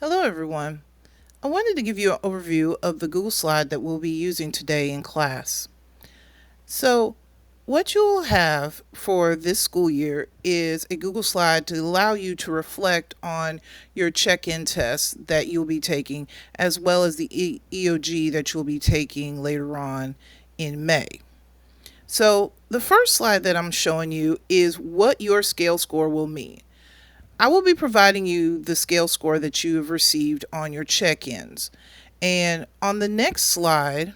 Hello everyone. I wanted to give you an overview of the Google slide that we'll be using today in class. So, what you'll have for this school year is a Google slide to allow you to reflect on your check-in tests that you'll be taking, as well as the EOG that you'll be taking later on in May. So, the first slide that I'm showing you is what your scale score will mean. I will be providing you the scale score that you have received on your check-ins. And on the next slide,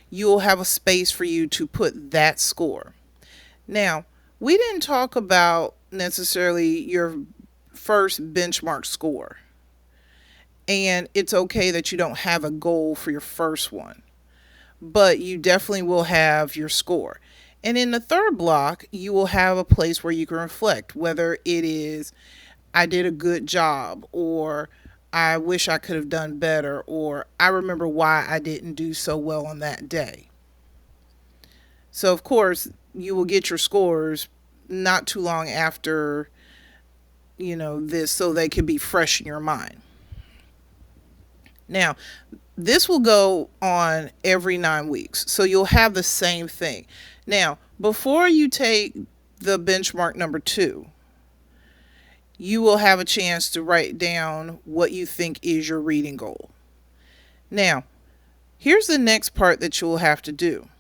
you'll have a space for you to put that score. Now, we didn't talk about necessarily your first benchmark score. And it's okay that you don't have a goal for your first one, but you definitely will have your score. And in the third block, you will have a place where you can reflect, whether it is I did a good job, or I wish I could have done better, or I remember why I didn't do so well on that day. So, of course, you will get your scores not too long after, this, so they can be fresh in your mind. Now, this will go on every 9 weeks, so you'll have the same thing. Now, before you take the benchmark number 2, you will have a chance to write down what you think is your reading goal. Now, here's the next part that you'll have to do.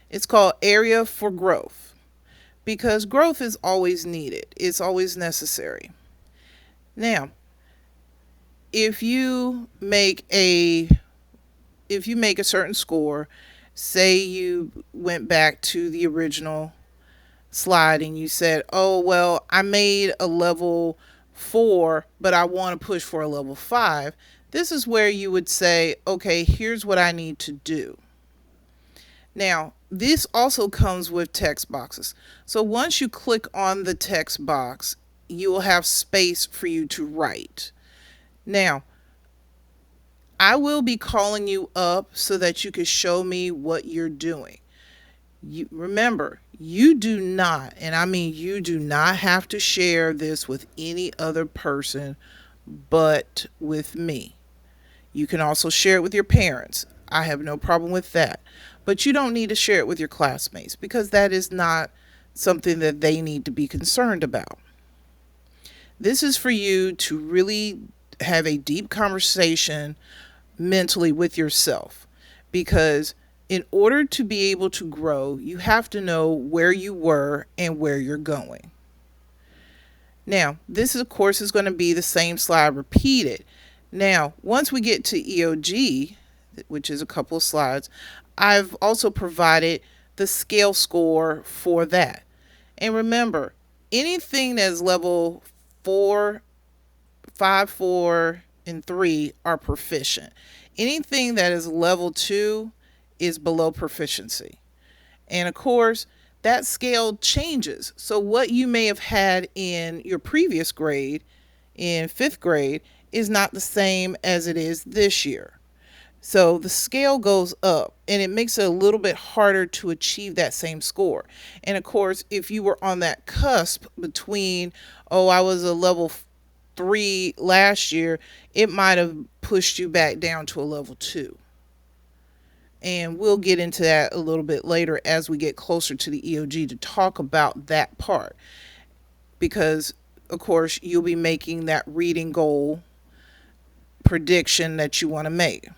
It's called area for growth, because growth is always needed. It's always necessary. Now, if you make a certain score, say you went back to the original slide and you said, oh, well, I made a level 4, but I want to push for a level 5. This is where you would say, okay, here's what I need to do. Now, this also comes with text boxes. So once you click on the text box, you will have space for you to write. Now, I will be calling you up so that you can show me what you're doing. Remember, you do not, and I mean you do not have to share this with any other person but with me. You can also share it with your parents. I have no problem with that. But you don't need to share it with your classmates, because that is not something that they need to be concerned about. This is for you to really have a deep conversation mentally with yourself, because in order to be able to grow, you have to know where you were and where you're going. Now, this of course is going to be the same slide repeated. Now, once we get to EOG, which is a couple of slides, I've also provided the scale score for that. And remember, anything that is level 4, 5, 4, and 3 are proficient. Anything that is level 2 is below proficiency. And of course, that scale changes. So what you may have had in your previous grade, in 5th grade, is not the same as it is this year. So the scale goes up, and it makes it a little bit harder to achieve that same score. And of course, if you were on that cusp between, oh, I was a level 3 last year, it might have pushed you back down to a level 2. And we'll get into that a little bit later as we get closer to the EOG to talk about that part. Because, of course, you'll be making that reading goal prediction that you want to make.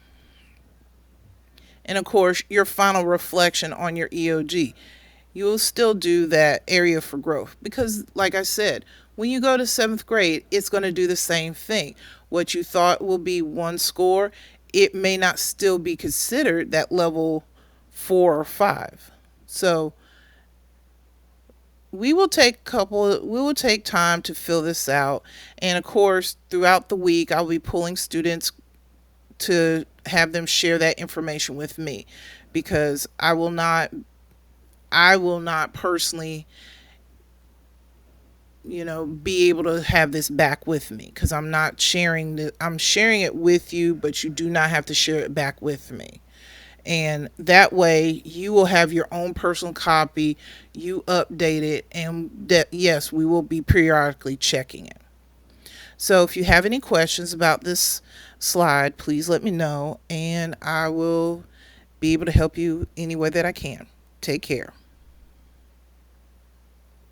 And, of course, your final reflection on your EOG. You'll still do that area for growth. Because, like I said, when you go to 7th grade, it's going to do the same thing. What you thought will be one score, it may not still be considered that level 4 or 5. So we will take time to fill this out. And of course, throughout the week, I'll be pulling students to have them share that information with me, because I will not personally be able to have this back with me, because I'm sharing it with you, but you do not have to share it back with me. And that way you will have your own personal copy, you update it, and that, yes, we will be periodically checking it. So if you have any questions about this slide, please let me know and I will be able to help you any way that I can. Take care.